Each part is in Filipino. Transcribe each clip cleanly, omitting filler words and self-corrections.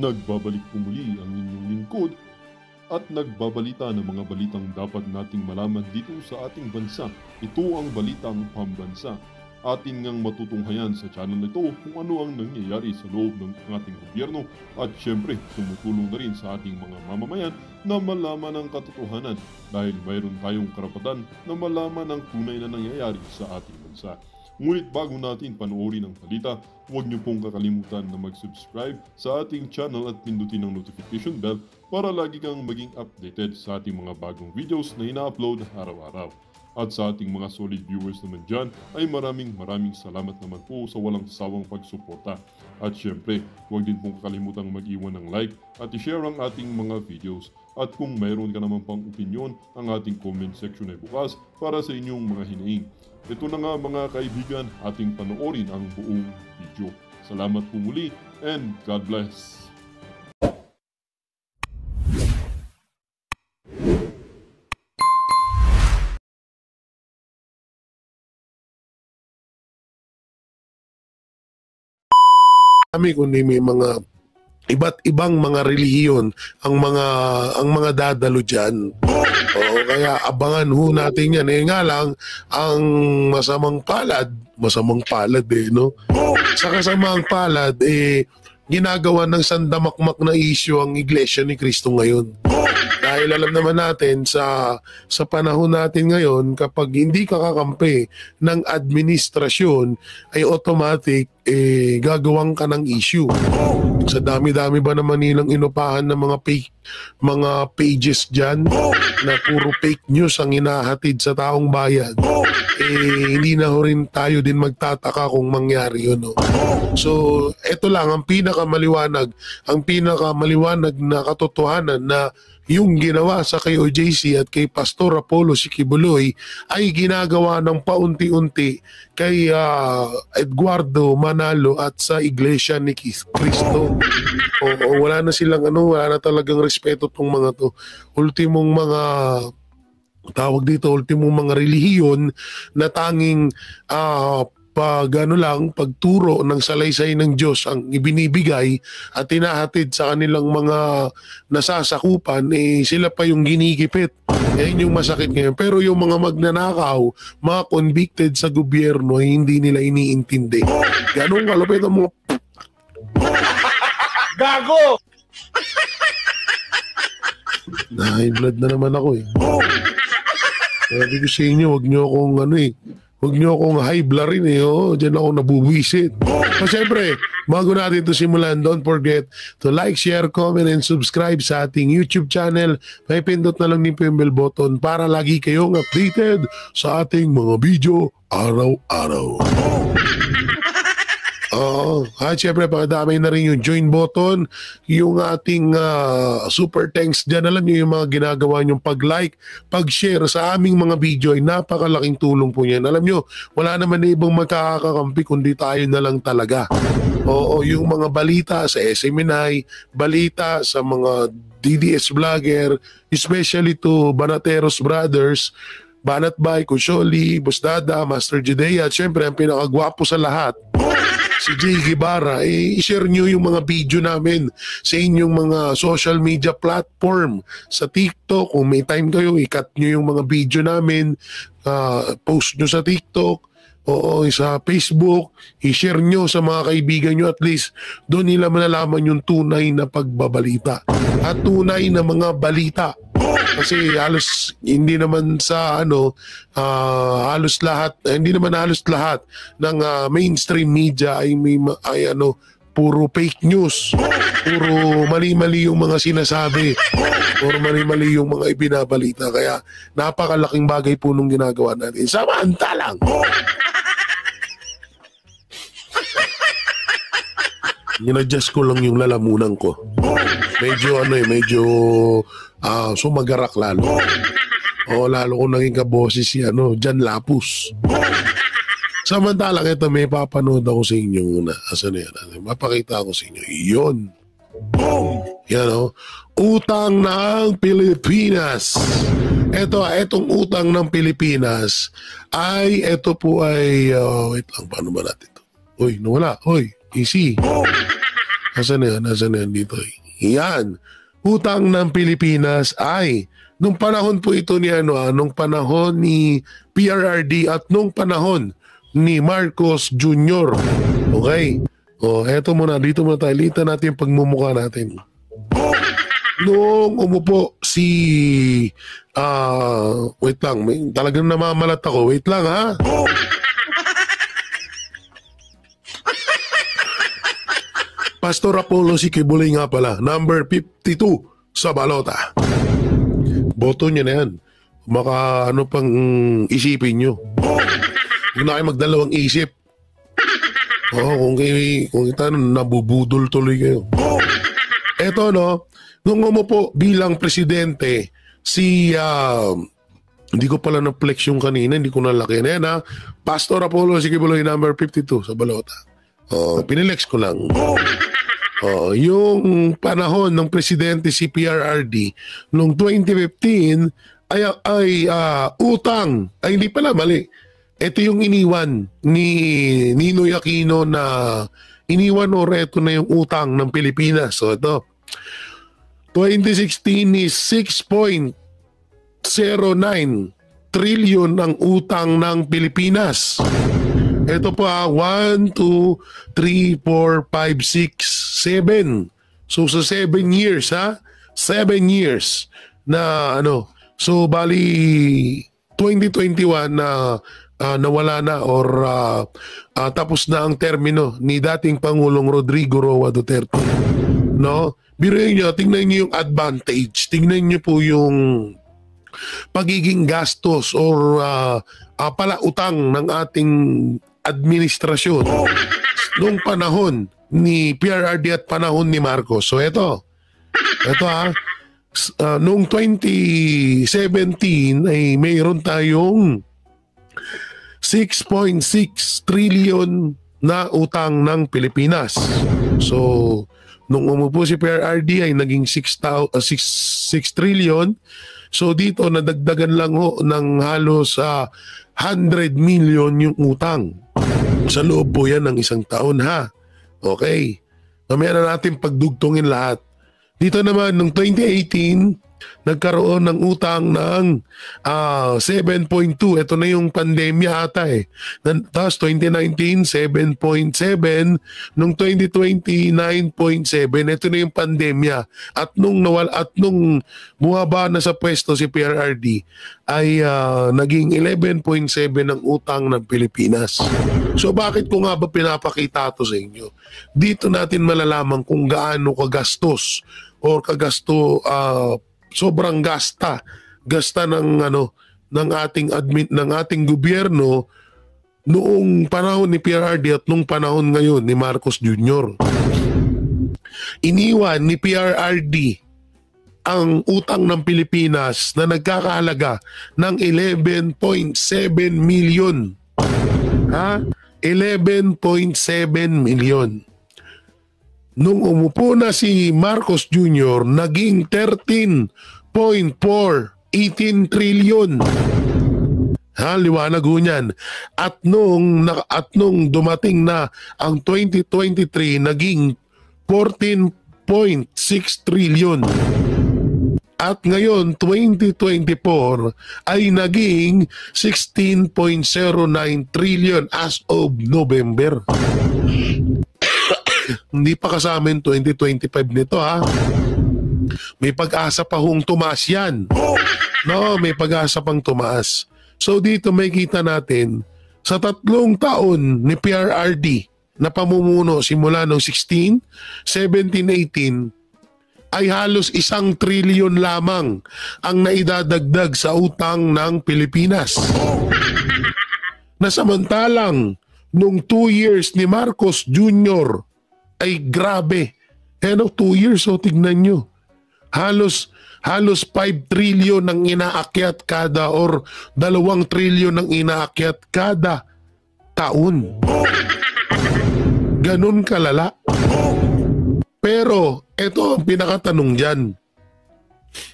Nagbabalik po muli ang inyong lingkod at nagbabalita ng mga balitang dapat nating malaman dito sa ating bansa. Ito ang Balitang Pambansa. Atin ngang matutunghayan sa channel na ito kung ano ang nangyayari sa loob ng ating gobyerno at syempre tumutulong na rin sa ating mga mamamayan na malaman ang katotohanan dahil mayroon tayong karapatan na malaman ang tunay na nangyayari sa ating bansa. Ngunit bago natin panoorin ang balita, huwag niyo pong kakalimutan na mag-subscribe sa ating channel at pindutin ang notification bell para lagi kang maging updated sa ating mga bagong videos na ina-upload araw-araw. At sa ating mga solid viewers naman dyan ay maraming salamat naman po sa walang sawang pagsuporta. At syempre, huwag din pong kakalimutan mag-iwan ng like at i-share ang ating mga videos. At kung mayroon ka naman pang opinion, ang ating comment section ay bukas para sa inyong mga hinaing. Ito na nga mga kaibigan, ating panoorin ang buong video. Salamat po muli and God bless! Kundi may mga iba't ibang mga relihiyon ang mga dadalo diyan. Oo, kaya abangan ho natin yan. Nga lang, ang masamang palad no? Sa kasamang palad, ginagawa ng sandamakmak na issue ang Iglesia ni Cristo ngayon. Dahil alam naman natin sa panahon natin ngayon, kapag hindi ka kakampi ng administrasyon, ay automatic gagawang ka ng issue. Sa dami-dami ba naman nilang inupahan ng mga pages dyan na puro fake news ang inahatid sa taong bayan, hindi na rin tayo din magtataka kung mangyari yun. No? So, eto lang ang pinakamaliwanag na katotohanan na yung ginawa sa kay OJC at kay Pastor Apollo Sikibuloy ay ginagawa ng paunti-unti kay Eduardo Manalo at sa Iglesia ni Cristo. Wala na silang wala na talagang respeto tong mga to. Ultimong mga relihiyon na tanging pagturo ng salaysay ng Diyos ang ibinibigay at tinahatid sa kanilang mga nasasakupan, sila pa yung ginigipit. Yan yung masakit ngayon. Pero yung mga magnanakaw, mga convicted sa gobyerno, hindi nila iniintindi. Ganun kalupit ang mga gago! High blood na naman ako Sabi ko sa inyo, huwag nyo akong high blood rin Diyan ako nabubuisit. So syempre, bago natin ito simulan, don't forget to like, share, comment, and subscribe sa ating YouTube channel. May pindot na lang din po yung bell button para lagi kayong updated sa ating mga video araw-araw. At syempre, pakadamay na rin yung join button, yung ating super thanks dyan. Alam nyo yung mga ginagawa nyong pag-like, pag-share sa aming mga video ay napakalaking tulong po yan. Alam nyo, wala naman na ibang magkakakampi kundi tayo na lang talaga. Yung mga balita sa SMNI, balita sa mga DDS vlogger, especially to Banateros Brothers, Banat Bay, Kusholi, Busdada, Master Judea, at syempre ang pinakagwapo sa lahat, si Jay Guevara, i-share nyo yung mga video namin sa inyong mga social media platform. Sa TikTok, kung may time kayo, i-cut nyo yung mga video namin, post nyo sa TikTok, sa Facebook, i-share nyo sa mga kaibigan nyo, at least doon nila malalaman yung tunay na pagbabalita at tunay na mga balita. Kasi halos hindi naman halos lahat ng mainstream media ay puro fake news, puro mali-mali yung mga sinasabi, puro mali-mali yung mga ibinabalita. Kaya napakalaking bagay po nung ginagawa natin. Samantalang ginadjust ko lang yung lalamunan ko. Medyo sumagarak lalo. Lalo ko naging kaboses si Jan Lapus. Samantalang ito, may papanood ako sa inyo na. Asan yan? Mapakita ko sa inyo. Yun. Yan utang ng Pilipinas. Itong utang ng Pilipinas ay, ito po ay, wait lang, paano ba natin ito? Uy, nawala. Uy, easy. Nasaan na yan dito? Yan. Utang ng Pilipinas ay nung panahon po ito ni nung panahon ni PRRD at nung panahon ni Marcos Jr. Okay? Eto muna. Dito muna tayo. Litan natin yung pagmumukha natin. Nung umupo si... wait lang. Talagang namamalat ako. Wait lang, ha? Pastor Apollo si Kibuloy nga pala, number 52 sa balota. Boto niya na yan. Maka ano pang isipin nyo. Huwag na kayo magdalawang isip. Kung kita nabubudol tuloy kayo. Eto nung umupo bilang presidente, hindi ko pala na-flex yung kanina, hindi ko nalaki na yan, ha. Pastor Apollo si Kibuloy, number 52 sa balota. Pinilex ko lang. Yung panahon ng presidente si PRRD noong 2015 ay utang. Ay hindi pala, mali. Ito yung iniwan ni Ninoy Aquino na iniwan ito na yung utang ng Pilipinas. So ito, 2016 is 6.09 trillion ang utang ng Pilipinas. Ito pa, 1, 2, 3, 4, 5, 6, 7. So, sa 7 years, ha? 7 years na So, bali, 2021 na nawala na or tapos na ang termino ni dating Pangulong Rodrigo Roa Duterte. No? Biruin nyo, tingnan nyo yung advantage. Tingnan nyo po yung pagiging gastos or palautang ng ating administrasyon noong panahon ni PRRD at panahon ni Marcos. So ito noong 2017 ay mayroon tayong 6.6 trillion na utang ng Pilipinas. So nung umupo si PRRD ay naging 6 trillion. So dito nadagdagan lang ng halos 100 million yung utang. Sa loob po yan ng isang taon, ha? Okay. Mamaya na natin pagdugtungin lahat. Dito naman, noong 2018, nagkaroon ng utang ng 7.2. Ito na yung pandemya ata eh. Tapos 2019, 7.7. Noong 2020, 9.7. Ito na yung pandemya. At nung bumaba na sa pwesto si PRRD, ay naging 11.7 ang utang ng Pilipinas. So bakit ko nga ba pinapakita ito sa inyo? Dito natin malalaman kung gaano kagastos or sobrang gasta ng ating gobyerno noong panahon ni PRRD at nung panahon ngayon ni Marcos Jr. Iniwan ni PRRD ang utang ng Pilipinas na nagkakahalaga ng 11.7 million. 11.7 million. Nung umupo na si Marcos Jr., naging 13.4, 18 trillion. Liwanag ho niyan. At nung dumating na ang 2023, naging 14.6 trillion. At ngayon, 2024, ay naging 16.09 trillion as of November. Hindi pa kasama yung 2025 nito, ha. May pag-asa pa hong tumaas yan. No, may pag-asa pang tumaas. So dito may kita natin sa 3 taon ni PRRD na pamumuno simula noong 16, 17, 18 ay halos 1 trilyon lamang ang naidadagdag sa utang ng Pilipinas. Na samantalang nung 2 years ni Marcos Jr. ay grabe. 2 years, tignan nyo. Halos 5 trilyon ang inaakyat kada or 2 trilyon ang inaakyat kada taon. Ganun kalala. Pero ito ang pinakatanong dyan.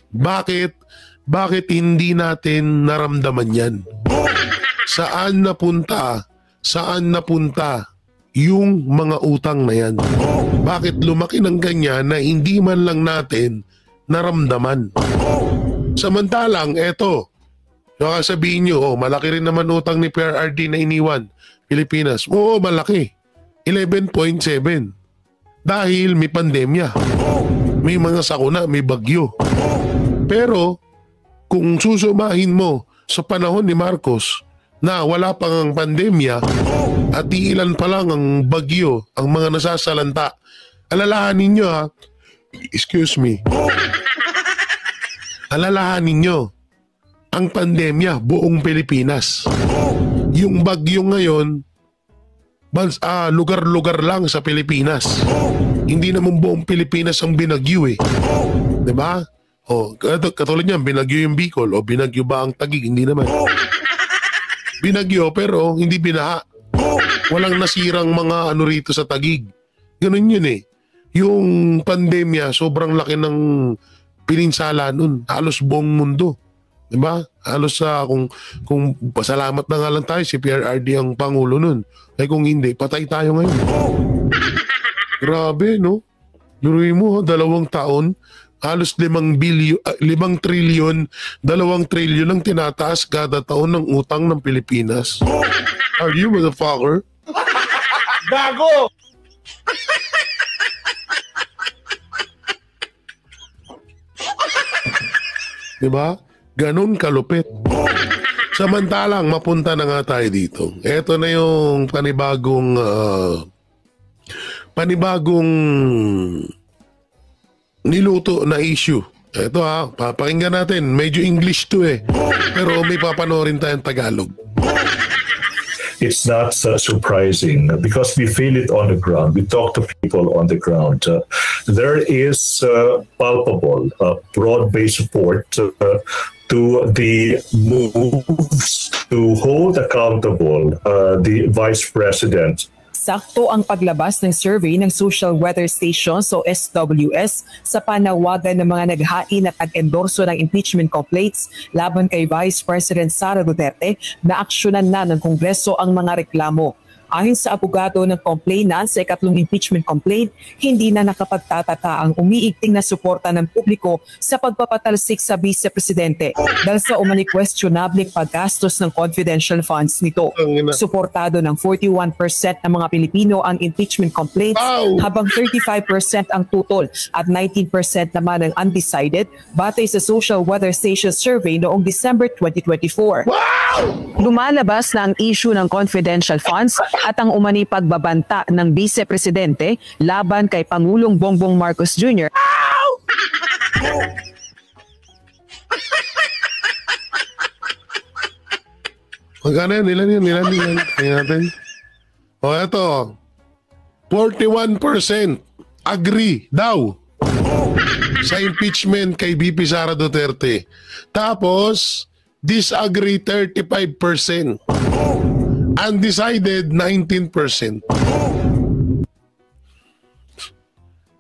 Bakit hindi natin naramdaman yan? Saan napunta yung mga utang na yan? Bakit lumaki ng ganyan na hindi man lang natin naramdaman? Samantalang, eto, baka sabihin nyo, malaki rin naman utang ni PRRD na iniwan Pilipinas. Oo, malaki. 11.7. Dahil may pandemya. May mga sakuna, may bagyo. Pero, kung susumahin mo sa panahon ni Marcos na wala pang pandemya at iilan pa lang ang bagyo, ang mga nasasalanta, alalahanin nyo ha, excuse me, alalahanin nyo, ang pandemya buong Pilipinas. Yung bagyo ngayon, lugar-lugar lang sa Pilipinas. Hindi naman buong Pilipinas ang binagyo eh. Diba? Katulad niyan, binagyo yung Bicol o binagyo ba ang Taguig? Hindi naman. Binagyo pero hindi binaha. Walang nasirang mga rito sa Taguig. Ganun yun eh. Yung pandemya, sobrang laki ng pininsala nun. Halos buong mundo. Diba? Halos kung pasalamat na nga lang tayo, si PRRD ang Pangulo nun. Ay kung hindi, patay tayo ngayon. Grabe, no? Duruin mo, 2 taon, halos 5 trilyon, 2 trilyon ang tinataas kada taon ng utang ng Pilipinas. Are you, motherfucker? Gago! Diba? Ganun kalupit. Samantalang, mapunta na nga tayo dito. Ito na yung panibagong niluto na issue. Ito papakinggan natin. Medyo English to eh. Pero may papanoorin tayong Tagalog. It's not surprising because we feel it on the ground. We talk to people on the ground. There is palpable, broad-based support to the moves to hold accountable the Vice President. Sakto ang paglabas ng survey ng Social Weather Station o SWS sa panawagan ng mga naghain at nag-endorso ng impeachment complaints laban kay Vice President Sara Duterte na aksyonan na ng Kongreso ang mga reklamo. Ayon sa abogado ng complainant sa ikatlong impeachment complaint, hindi na nakapagtataka ang umiigting na suporta ng publiko sa pagpapatalsik sa vice-presidente dahil sa umani questionable paggastos ng confidential funds nito. Suportado ng 41% ng mga Pilipino ang impeachment complaints habang 35% ang tutol at 19% naman ang undecided batay sa Social Weather Station survey noong December 2024. Lumalabas na ang issue ng confidential funds at ang umani pagbabanta ng vice-presidente laban kay Pangulong Bongbong Marcos Jr. Magkano yan? Ilan? Tingnan natin. Eto. 41% agree daw sa impeachment kay VP Sara Duterte. Tapos, disagree 35%. Undecided 19%.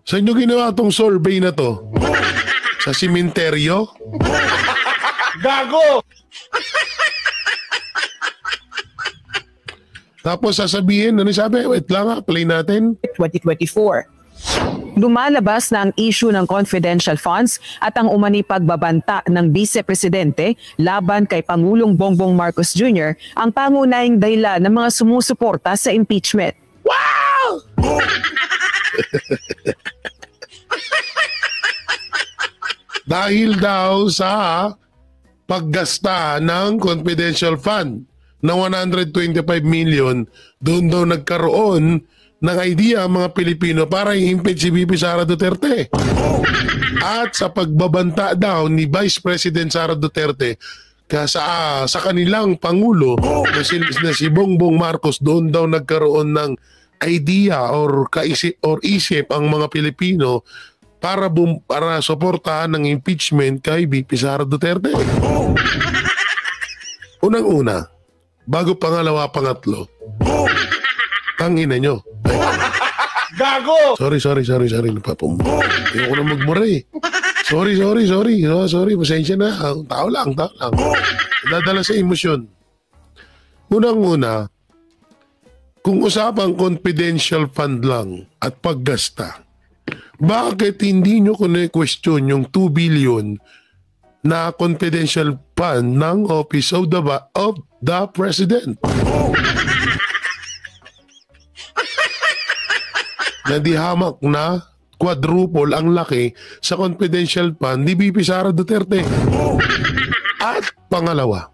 Saan nyo ginawa tong survey na to? Sa simenteryo? Gago! Tapos sasabihin, ano sabi? Wait lang play natin. 2024. Lumalabas na ang issue ng confidential funds at ang umani pagbabanta ng vice-presidente laban kay Pangulong Bongbong Marcos Jr. ang pangunahing dahilan ng mga sumusuporta sa impeachment. Wow! Dahil daw sa paggasta ng confidential fund na 125 million, doon daw nagkaroon ng idea ang mga Pilipino para i-impeach si VP Sara Duterte. At sa pagbabanta daw ni Vice President Sara Duterte sa kanilang Pangulo na si Bongbong Marcos, doon daw nagkaroon ng idea or isip ang mga Pilipino para suportahan ng impeachment kay VP Sara Duterte. Unang-una, bago pangalawa, pangatlo, tangina nyo. Gago! Sorry. Napapum. Hindi ko na magmura eh. Sorry. Pasensya na. Tao lang. Dadala sa emosyon. Unang-una, kung usapang confidential fund lang at paggasta, bakit hindi nyo question yung 2 billion na confidential fund ng Office of the President? Na di hamak na quadruple ang laki sa confidential fund ni VP Sara Duterte. At pangalawa,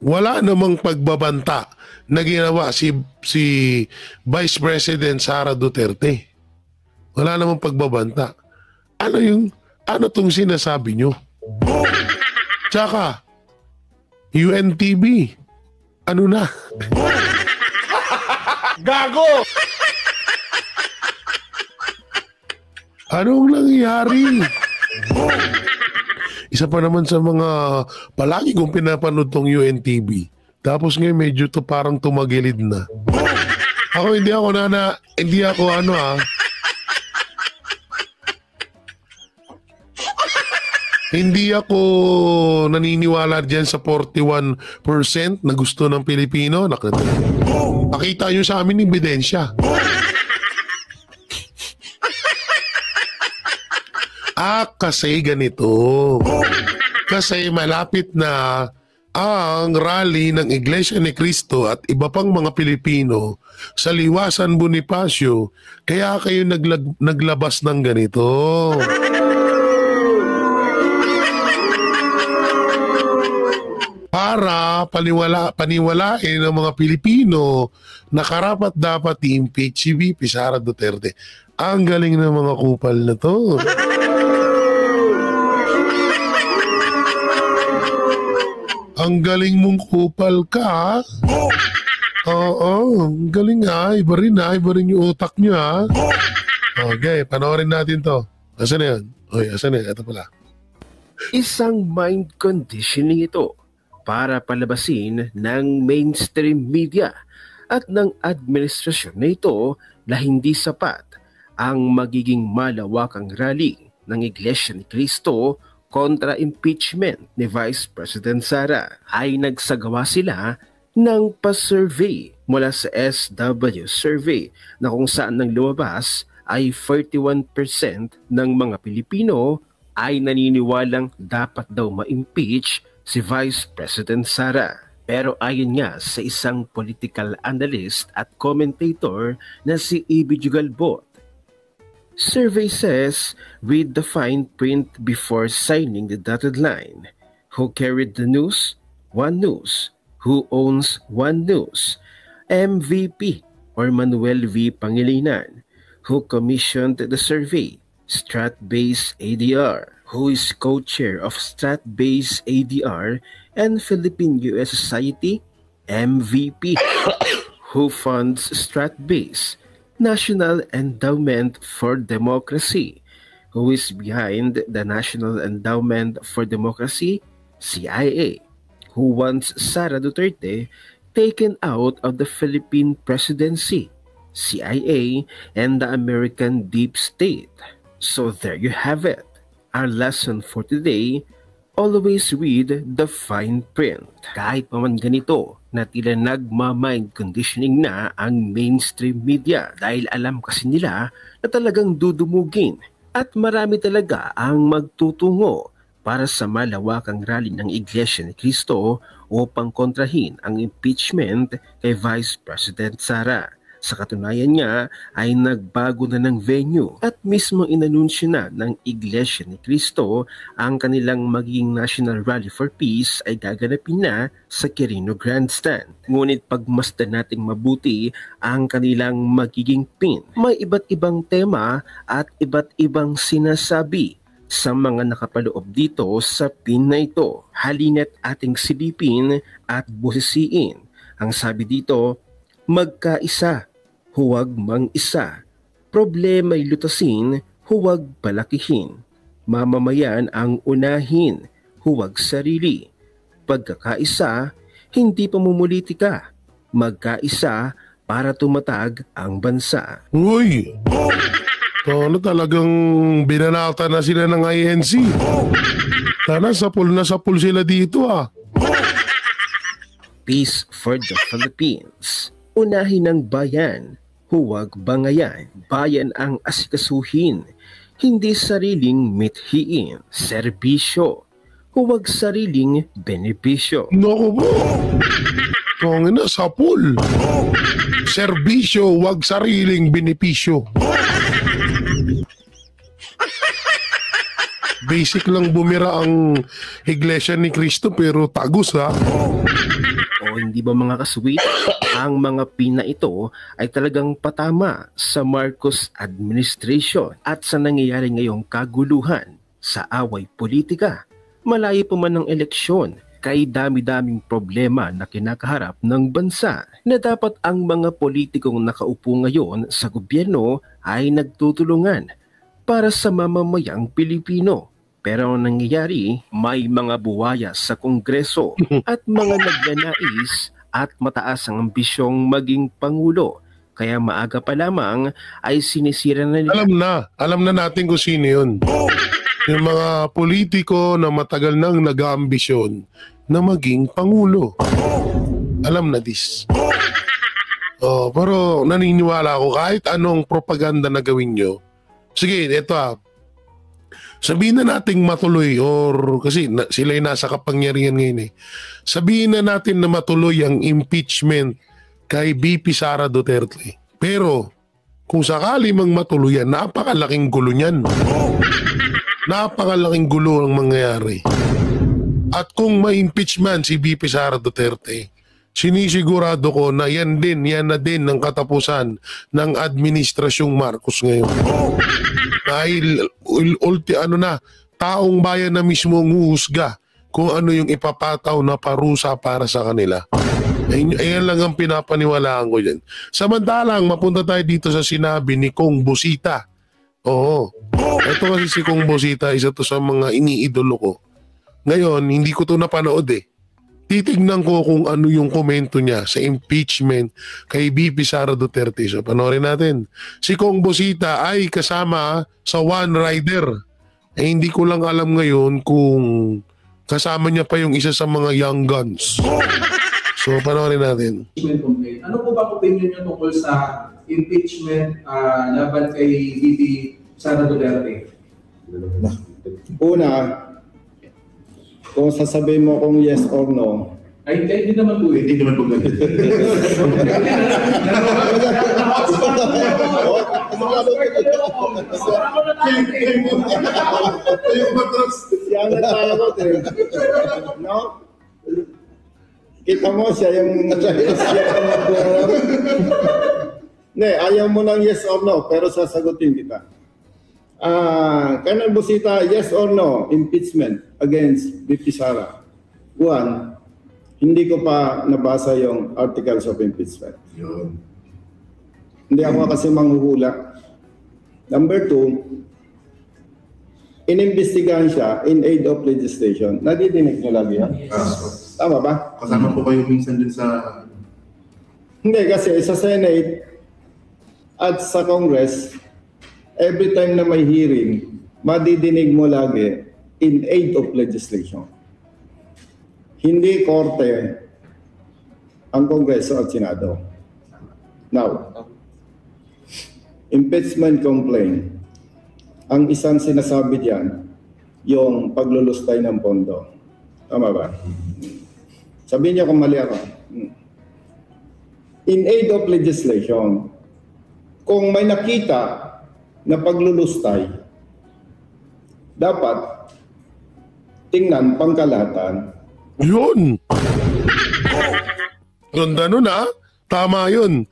wala namang pagbabanta na ginawa si Vice President Sara Duterte. Wala namang pagbabanta. Ano tong sinasabi nyo? Tsaka, UNTV, ano na? Gago! Anong nangyari? Isa pa naman sa mga palagi kong pinapanood tong UNTV. Tapos ngayon medyo to parang tumagilid na. Ako hindi ako hindi ako naniniwala dyan sa 41% na gusto ng Pilipino. Nakita nyo sa amin ebidensya. Kasi ganito. Kasi malapit na ang rally ng Iglesia ni Cristo at iba pang mga Pilipino sa Liwasan Bonifacio, kaya kayo naglabas ng ganito. Para paniwalain ng mga Pilipino na karapat dapat i-impeach si VP Sara Duterte. Ang galing ng mga kupal na to. Ang galing mong kupal ka. Oo, ang galing ha. Iba rin yung utak nyo ha. Okay, panoorin natin to. Asan na yan? Asan na yan? Ito pala. Isang mind conditioning ito para palabasin ng mainstream media at ng administrasyon na ito na hindi sapat ang magiging malawakang rally ng Iglesia ni Cristo kontra impeachment ni Vice President Sara. Ay nagsagawa sila ng pa-survey mula sa SW survey na kung saan nang lumabas ay 41% ng mga Pilipino ay naniniwalang dapat daw ma-impeach si Vice President Sara. Pero ayon nga sa isang political analyst at commentator na si E.B. Jugalbot, survey says, read the fine print before signing the dotted line. Who carried the news? One News. Who owns One News? MVP or Manuel V. Pangilinan. Who commissioned the survey? Strat-Base ADR. Who is co-chair of Strat-Base ADR and Philippine-US Society? MVP. Who funds Strat-Base? National Endowment for Democracy. Who is behind the National Endowment for Democracy? CIA. Who wants Sara Duterte taken out of the Philippine presidency? CIA and the American deep state. So there you have it. Our lesson for today, always read the fine print. Kahit pa man ganito, na tila nagma-mind conditioning na ang mainstream media dahil alam kasi nila na talagang dudumugin at marami talaga ang magtutungo para sa malawakang rally ng Iglesia ni Cristo upang kontrahin ang impeachment kay Vice President Sara. Sa katunayan nga ay nagbago na ng venue at mismo inanunsyo na ng Iglesia ni Cristo ang kanilang magiging National Rally for Peace ay gaganapin na sa Quirino Grandstand. Ngunit pagmasdan nating mabuti ang kanilang magiging pin, may iba't ibang tema at iba't ibang sinasabi sa mga nakapaloob dito sa pin na ito. Halina't ating silipin at busisiin. Ang sabi dito, magkaisa, huwag mang-isa. Problema'y lutasin, huwag palakihin. Mamamayan ang unahin, huwag sarili. Pagkakaisa, hindi pamumulitika. Magkaisa para tumatag ang bansa. Uy! Talagang binanata na sila ng INC. Sana sapul na sapul sila dito ah. Peace for the Philippines. Unahin ang bayan, huwag bangayan. Bayan ang asikasuhin, hindi sariling mithiin. Serbisyo, huwag sariling benepisyo. Naku po. Tangina, sapul. Serbisyo, wag sariling benepisyo. Basic lang bumira ang Iglesia ni Cristo pero tagus ha. O hindi ba mga kasweet, ang mga pina ito ay talagang patama sa Marcos administration at sa nangyayari ngayong kaguluhan sa away politika. Malayo pa man ng eleksyon, kay dami-daming problema na kinakaharap ng bansa na dapat ang mga politikong nakaupo ngayon sa gobyerno ay nagtutulungan para sa mamamayang Pilipino. Pero ang nangyayari, may mga buwaya sa Kongreso at mga nagnanais at mataas ang ambisyong maging Pangulo. Kaya maaga pa lamang ay sinisira na nila. Alam na natin kung sino yun. Yung mga politiko na matagal nang nag-aambisyon na maging Pangulo. Alam na this. Pero naniniwala ako kahit anong propaganda na gawin nyo. Sige, ito sabihin na nating matuloy kasi sila ay nasa kapangyarihan ngayon eh. Sabihin na natin na matuloy ang impeachment kay BP Sara Duterte. Pero kung sakali mang matuloy yan, napakalaking gulo niyan. Napakalaking gulo ang mangyayari. At kung ma-impeachment si BP Sara Duterte, sinisigurado ko na yan na din ang katapusan ng administrasyong Marcos ngayon. Dahil taong bayan na mismo ang huhusga kung ano yung ipapataw na parusa para sa kanila. Ayan lang ang pinapaniwalaan ko dyan. Samantalang mapunta tayo dito sa sinabi ni Kong Busita. Oo. Ito kasi si Kong Busita, isa to sa mga iniidolo ko. Ngayon, hindi ko to napanood eh. Titignan ko kung ano yung komento niya sa impeachment kay BP Sara Duterte. So panoorin natin. Si Kong Busita ay kasama sa One Rider. Hindi ko lang alam ngayon kung kasama niya pa yung isa sa mga young guns. So panoorin natin. Ano po ba opinion niyo tungkol sa impeachment laban kay BP Sara Duterte? Una, kung sasabihin mo kung yes or no, ay hindi naman po. hindi naman po ganun. Siya ang natatakot eh. No? Kita mo siya yung hindi, ayaw mo ng yes or no, pero sasagutin kita. Colonel Busita, yes or no impeachment against BP Sara? One, hindi ko pa nabasa yung articles of impeachment. Hindi ako kasi manghuhula. Number two, inimbestigahan siya in aid of legislation. Nadidinig niyo lagi yan? Yes. Tama ba? Kasama po kayo minsan din sa... Hindi, kasi sa Senate at sa Congress, every time na may hearing, madidinig mo lagi in aid of legislation. Hindi korte ang Kongreso at Senado. Now, impeachment complaint. Ang isang sinasabi diyan, yung paglulustay ng pondo. Tama ba? Sabihin niyo kung mali ako. In aid of legislation, kung may nakita na paglulustay, dapat tingnan pangkalahatan. Yun! Ganda nun Tama yun.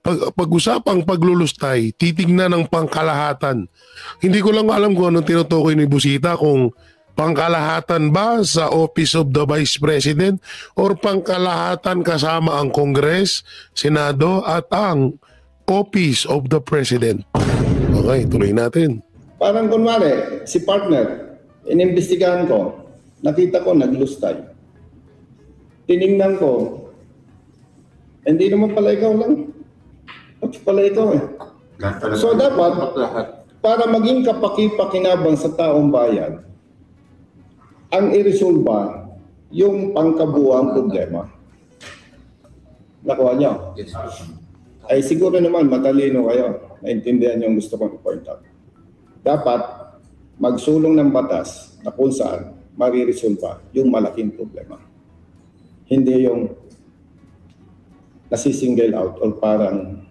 Pag-usapang paglulustay, titignan ng pangkalahatan. Hindi ko lang alam kung anong tinutukoy ni Busita, kung pangkalahatan ba sa Office of the Vice President or pangkalahatan kasama ang Congress, Senado at ang Office of the President. Okay, tuloy natin. Parang kunwari, si partner, inimbestigahan ko, nakita ko naglustay. Tiningnan ko, hindi naman pala ikaw lang. At pala ikaw eh. So dapat, para maging kapaki-pakinabang sa taong bayan, ang iresolba yung pangkabuang problema. nakuha nyo. Ay siguro naman matalino kayo. Naintindihan yung gusto kong i-point out. Dapat magsulong ng batas na kung saan mariresolva yung malaking problema. Hindi yung nasi-single out or parang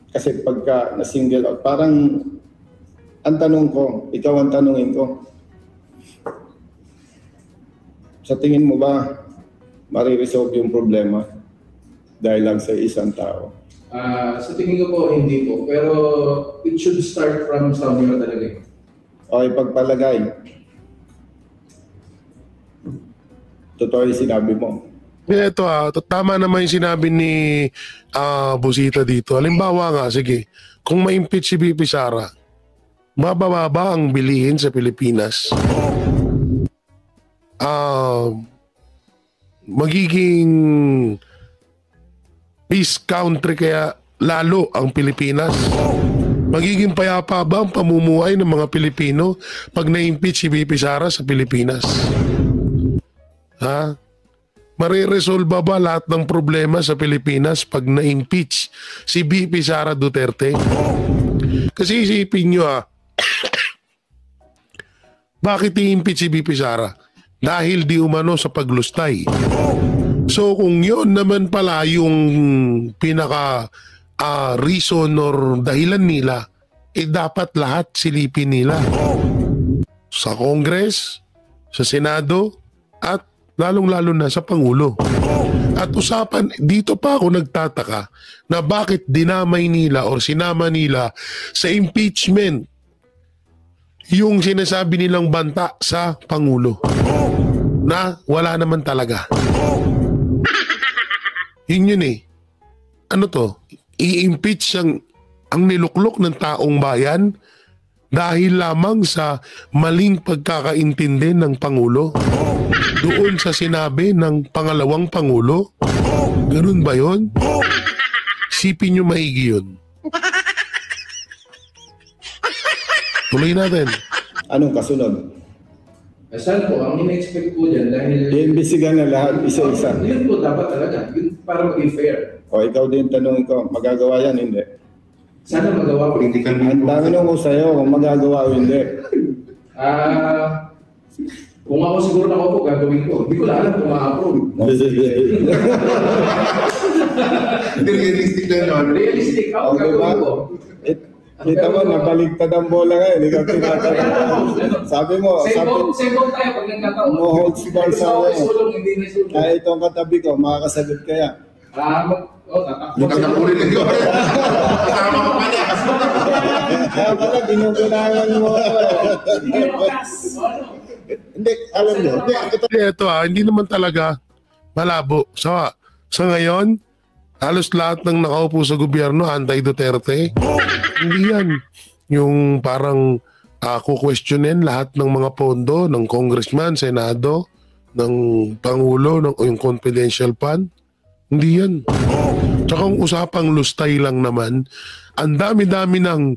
kasi pagka na-single out, parang ang tanong ko, ikaw ang tanongin ko, sa tingin mo ba mariresolve yung problema dahil lang sa isang tao? Sa tingin ko po, hindi po. Pero it should start from somewhere talaga. O ipagpalagay. Totoo yung sinabi mo. Ito tama naman yung sinabi ni Busita dito. Halimbawa nga, sige, kung ma-impeach si VP Sara, mababa ang bilihin sa Pilipinas. Magiging peace country kaya lalo ang Pilipinas. Magiging payapa ba ang pamumuhay ng mga Pilipino pag na-impeach si VP Sara sa Pilipinas? Mariresolba ba lahat ng problema sa Pilipinas pag na-impeach si VP Sara Duterte? Kasi isipin nyo bakit i-impeach si VP Sara? Dahil di umano sa paglustay. So kung yun naman pala yung pinaka reason or dahilan nila, dapat lahat silipin nila. Sa Congress, sa Senado, at lalong-lalo na sa Pangulo. At usapan, dito pa ako nagtataka na bakit dinamay nila o sinama nila sa impeachment yung sinasabi nilang banta sa Pangulo na wala naman talaga. Yun Ano to? I-impeach ang niluklok ng taong bayan dahil lamang sa maling pagkakaintindi ng Pangulo doon sa sinabi ng pangalawang Pangulo. Ganun ba yun? Sipin nyo maigi yun. Tuloy natin. Anong kasunod? Saan po, ang in-expect po dyan dahil... Iimbestigan na lahat isa-isa. Yun po dapat talaga. Yun para maging fair. O ikaw din tanongin ko, magagawa yan, hindi? Sana magawa po. Ang tanong ko sa'yo kung magagawa o hindi. Kung ako siguro na ako po, gagawin ko. Hindi ko lang alam kung ma-approve. Realistic na yun. Realistic ako, Okay ba? gagawin ko. Kita mo, nabaligtad ang bola ngayon. Ikaw tinatanong. Sabi mo, Second tayo pag nagkataon. mo hold score sa Sulong, ano. hindi na sulong. Kaya itong katabi ko, makakasagot kaya. Yung katapunin na yun. Kasama ko pa niya. Kaya pala, ginugulangan mo. Hindi, alam nyo. Ito hindi naman talaga malabo. Sa ngayon, halos lahat ng nakaupo sa gobyerno anti-Duterte. Hindi yan. Yung parang kukwestiyonin lahat ng mga pondo ng congressman, senado, ng pangulo, yung confidential fund. Hindi yan. Tsaka kung usapang lustay lang naman, ang dami-dami ng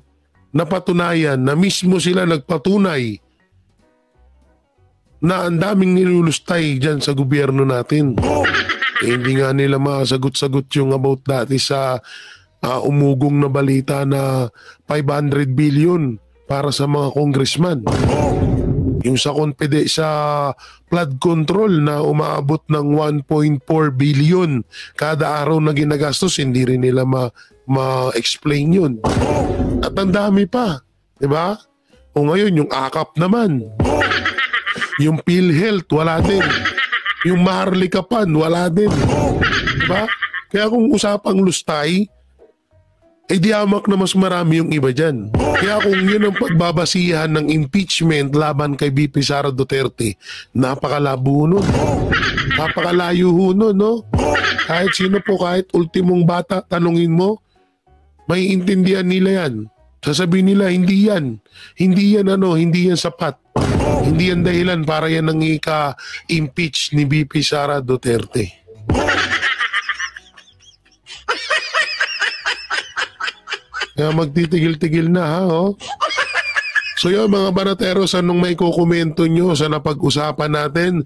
napatunayan na mismo sila nagpatunay na ang daming nilulustay dyan sa gobyerno natin. Hindi nga nila masagot-sagot yung about dati sa umugong na balita na 500 billion para sa mga congressman. Yung sa flood control na umaabot ng 1.4 billion kada araw na ginagastos, hindi rin nila ma-explain yun. At ang dami pa, di ba? O ngayon, yung AKAP naman. Yung PhilHealth, wala din. Yung Maharlikapan, wala din. Diba? Kaya kung usapang lustay, diamak na mas marami yung iba dyan. Kaya kung yun ang pagbabasihan ng impeachment laban kay VP Sara Duterte, napakalabo nun. Napakalayo nun, no? Kahit sino po, kahit ultimong bata, tanungin mo, may intindihan nila yan. Sasabihin nila, hindi yan. Hindi yan sapat. Hindi yan dahilan para yan ang ika-impeach ni VP Sara Duterte. Kaya magtitigil-tigil na So yun mga banateros, anong may kukomento nyo sa napag-usapan natin?